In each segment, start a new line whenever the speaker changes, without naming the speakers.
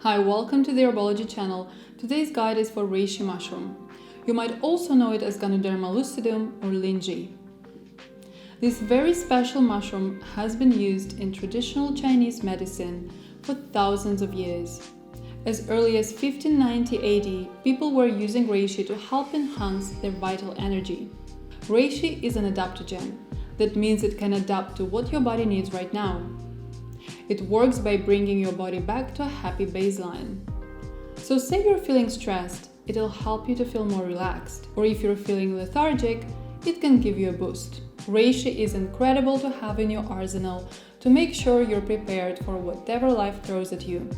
Hi, welcome to the Herbology channel. Today's guide is for reishi mushroom. You might also know it as Ganoderma lucidum or Lingzhi. This very special mushroom has been used in traditional Chinese medicine for thousands of years. As early as 1590 AD, people were using reishi to help enhance their vital energy. Reishi is an adaptogen. That means it can adapt to what your body needs right now. It works by bringing your body back to a happy baseline. So say you're feeling stressed, it'll help you to feel more relaxed. Or if you're feeling lethargic, it can give you a boost. Reishi is incredible to have in your arsenal to make sure you're prepared for whatever life throws at you.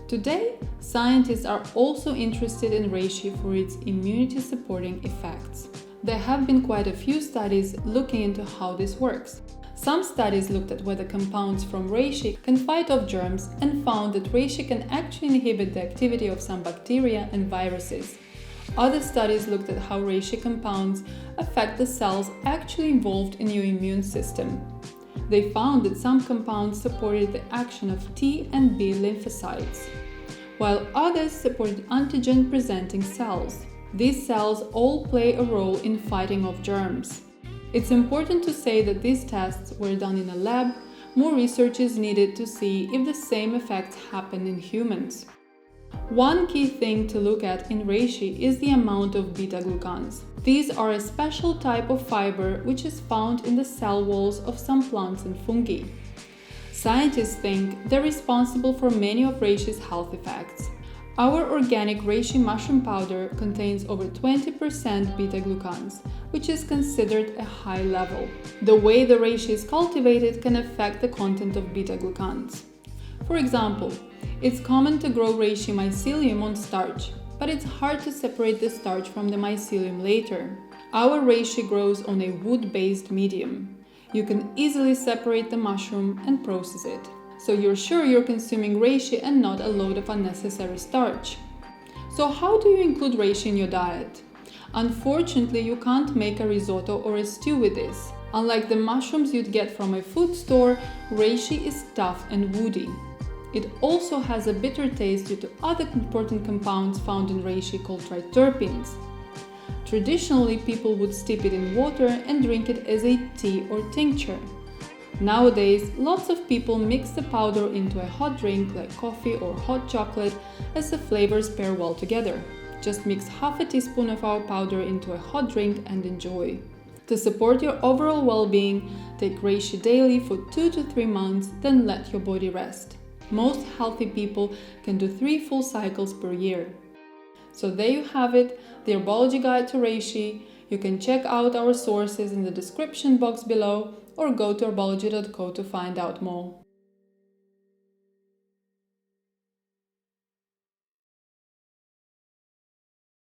Today, scientists are also interested in reishi for its immunity-supporting effects. There have been quite a few studies looking into how this works. Some studies looked at whether compounds from reishi can fight off germs and found that reishi can actually inhibit the activity of some bacteria and viruses. Other studies looked at how reishi compounds affect the cells actually involved in your immune system. They found that some compounds supported the action of T and B lymphocytes, while others supported antigen-presenting cells. These cells all play a role in fighting off germs. It's important to say that these tests were done in a lab. More research is needed to see if the same effects happen in humans. One key thing to look at in reishi is the amount of beta-glucans. These are a special type of fiber which is found in the cell walls of some plants and fungi. Scientists think they're responsible for many of reishi's health effects. Our organic reishi mushroom powder contains over 20% beta-glucans, which is considered a high level. The way the reishi is cultivated can affect the content of beta-glucans. For example, it's common to grow reishi mycelium on starch, but it's hard to separate the starch from the mycelium later. Our reishi grows on a wood-based medium. You can easily separate the mushroom and process it, so you're sure you're consuming reishi and not a load of unnecessary starch. So how do you include reishi in your diet? Unfortunately, you can't make a risotto or a stew with this. Unlike the mushrooms you'd get from a food store, reishi is tough and woody. It also has a bitter taste due to other important compounds found in reishi called triterpenes. Traditionally, people would steep it in water and drink it as a tea or tincture. Nowadays, lots of people mix the powder into a hot drink like coffee or hot chocolate as the flavors pair well together. Just mix half a teaspoon of our powder into a hot drink and enjoy. To support your overall well-being, take reishi daily for 2 to 3 months, then let your body rest. Most healthy people can do 3 full cycles per year. So there you have it, the Herbology Guide to Reishi. You can check out our sources in the description box below or go to herbology.co to find out more.